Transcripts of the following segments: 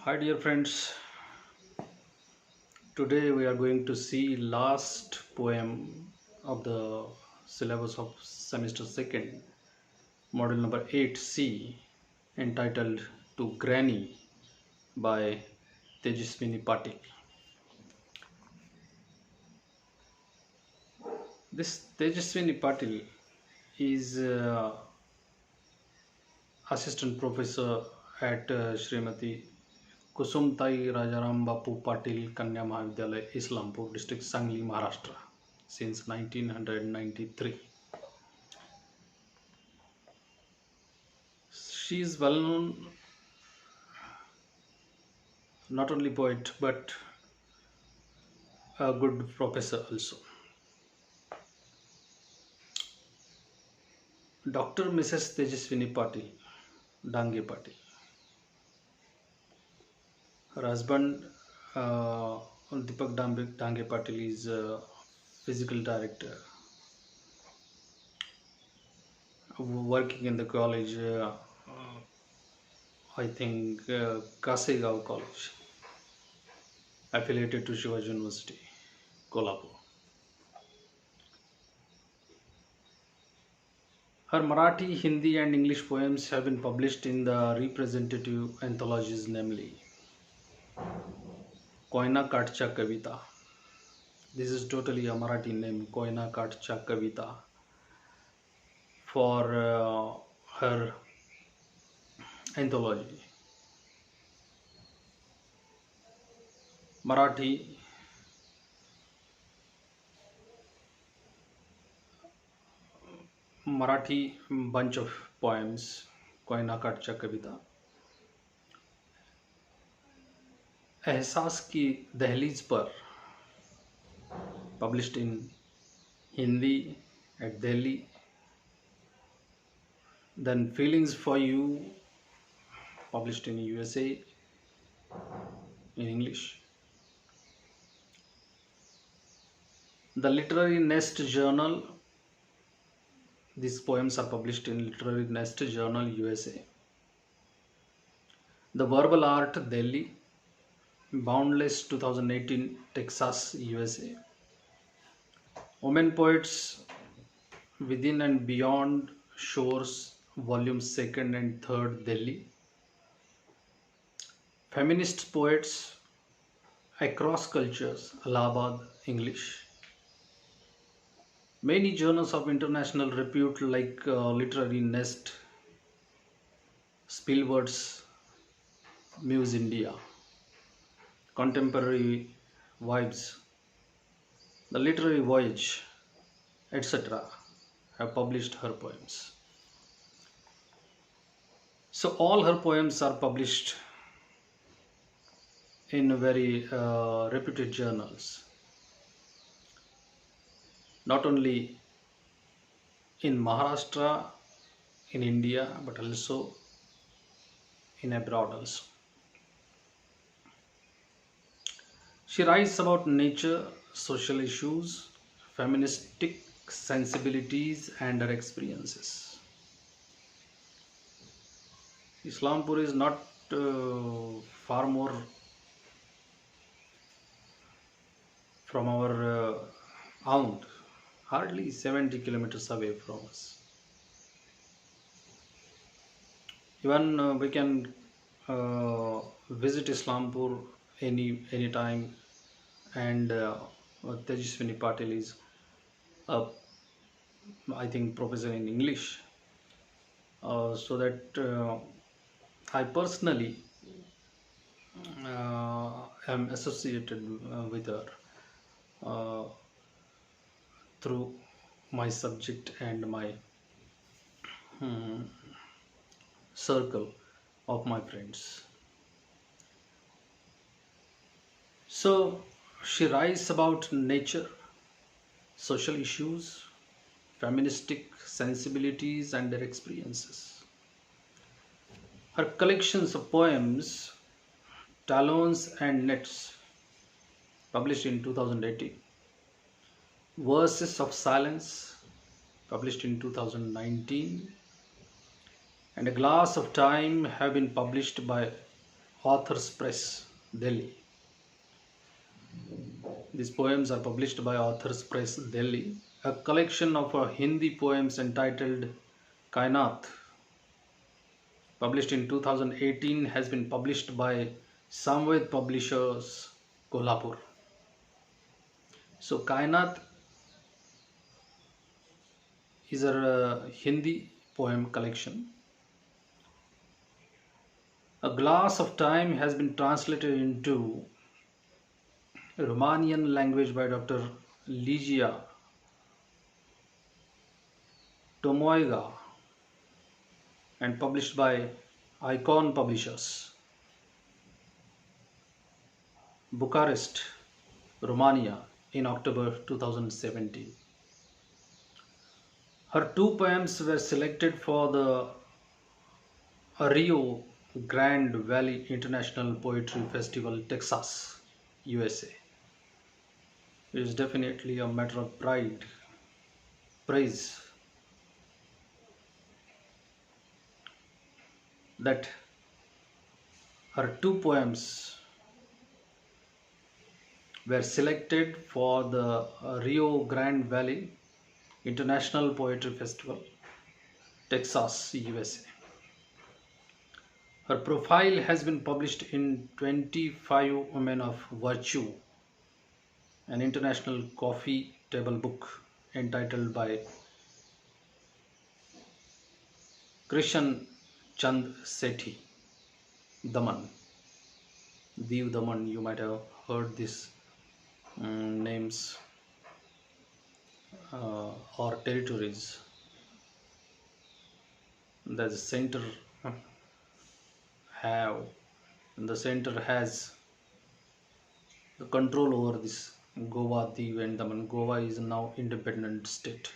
Hi dear friends, today we are going to see last poem of the syllabus of semester 2nd, model number 8C, entitled To Granny by Tejaswini Patil. This Tejaswini Patil is assistant professor at Srimati Kusumtai Rajaram Bapu Patil Kanya Mahavidyalaya, Islampur district, Sangli, Maharashtra since 1993. She is well known not only poet but a good professor also. Dr. Mrs. Tejaswini Patil, Dange Patil. Her husband Deepak Dange Patil is a physical director working in the college, I think Kasegaon College, affiliated to Shivaji University, Kolhapur. Her Marathi, Hindi, and English poems have been published in the representative anthologies, namely Koina Katcha Kavita. This is totally a Marathi name, Koina Katcha Kavita, for her anthology. Marathi Marathi bunch of poems, Koina Katcha Kavita. एहसास की दहलीज पर, published in Hindi at Delhi. Then Feelings for You, published in USA in English. The Literary Nest Journal. These poems are published in Literary Nest Journal, USA. The Verbal Art, Delhi. Boundless 2018, Texas, USA. Women Poets Within and Beyond Shores, Volumes 2nd and 3rd, Delhi. Feminist Poets Across Cultures, Allahabad, English. Many journals of international repute like Literary Nest, Spielberg's Muse India, Contemporary Vibes, The Literary Voyage, etc. have published her poems. So all her poems are published in very reputed journals, not only in Maharashtra, in India, but also in abroad also. She writes about nature, social issues, feministic sensibilities, and her experiences. Islampur is not far more from our aunt, hardly 70 kilometers away from us. Even we can visit Islampur any time, and Tejaswini Patil is I think professor in English, so that I personally am associated with her uh, through my subject and my circle of my friends. So she writes about nature, social issues, feministic sensibilities, and their experiences. Her collections of poems, Talons and Nets, published in 2018, Verses of Silence, published in 2019, and A Glass of Time have been published by Authors Press, Delhi. These poems are published by Authors Press, Delhi. A collection of Hindi poems entitled Kainat, published in 2018, has been published by Samved Publishers, Kolhapur. So Kainat is a Hindi poem collection. A Glass of Time has been translated into Romanian language by Dr. Ligia Tomoiga and published by Icon Publishers, Bucharest, Romania, in October 2017. Her two poems were selected for the Rio Grande Valley International Poetry Festival, Texas, USA. It is definitely a matter of praise that her two poems were selected for the Rio Grande Valley International Poetry Festival, Texas, USA. Her profile has been published in 25 Women of Virtue, an international coffee table book entitled by Krishan Chand Sethi, Daman. Div Daman, you might have heard these names or territories. The center has the control over this Goa, Div and Daman. Goa is now independent state,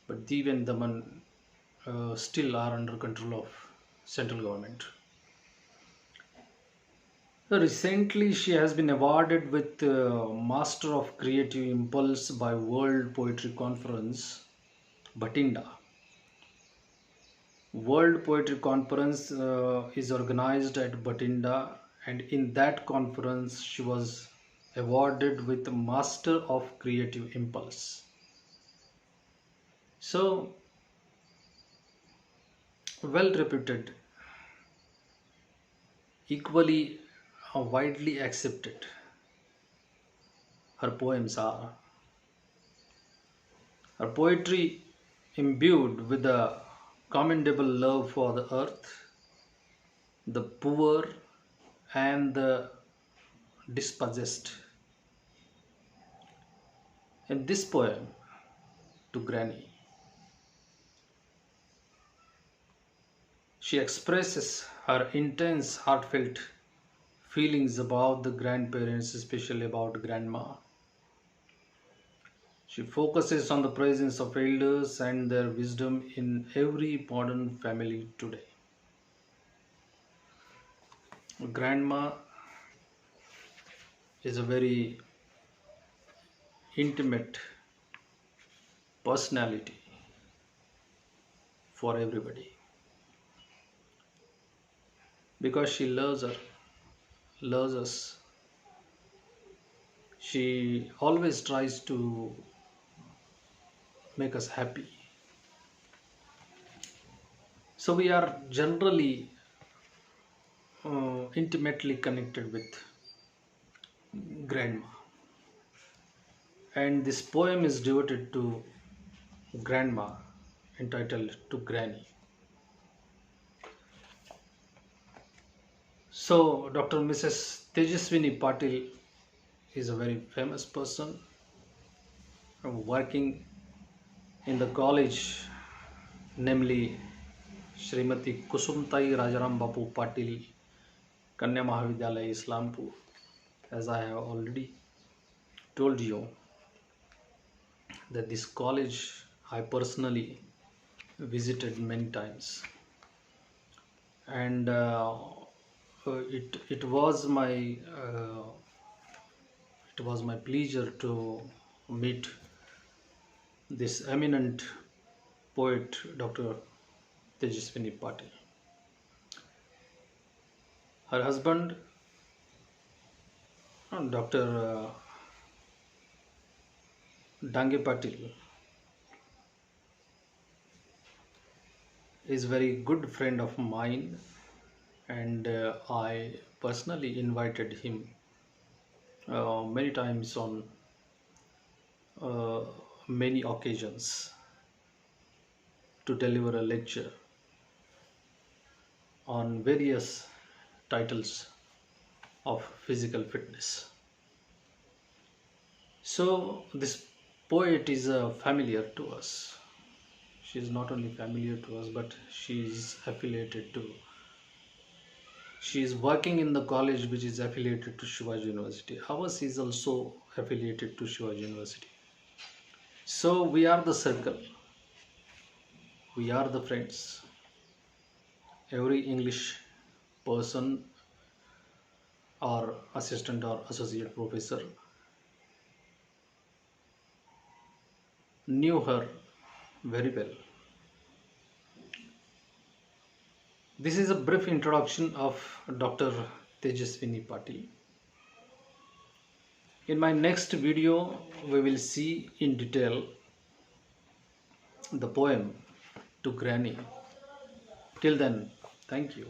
but Div and Daman still are under control of central government. Recently, she has been awarded with Master of Creative Impulse by World Poetry Conference, Bhatinda. World Poetry Conference is organized at Bhatinda, and in that conference, she was awarded with Master of Creative Impulse. So, well reputed, equally widely accepted, her poems are. Her poetry imbued with a commendable love for the earth, the poor, and the dispossessed. In this poem, To Granny, she expresses her intense, heartfelt feelings about the grandparents, especially about grandma. She focuses on the presence of elders and their wisdom in every modern family today. Grandma is a very intimate personality for everybody because she loves us. She always tries to make us happy. So we are generally intimately connected with grandma, and this poem is devoted to grandma, entitled To Granny. So Dr. Mrs. Tejaswini Patil is a very famous person working in the college, namely Srimati Kusumtai Rajaram Bapu Patil Kanya Mahavidyalaya, Islampur. As I have already told you that this college I personally visited many times, and it was my pleasure to meet this eminent poet, Dr. Tejaswini Patil. Her husband, Dr. Dange Patil, is very good friend of mine, and I personally invited him many times on uh, many occasions to deliver a lecture on various titles of physical fitness. So this poet is familiar to us. She is not only familiar to us, but she is affiliated to. She is working in the college which is affiliated to Shivaji University. Ours is also affiliated to Shivaji University. So we are the circle. We are the friends. Every English person or assistant or associate professor knew her very well. This is a brief introduction of Dr. Tejaswini Patil. In my next video, we will see in detail the poem to Granny. Till then, thank you.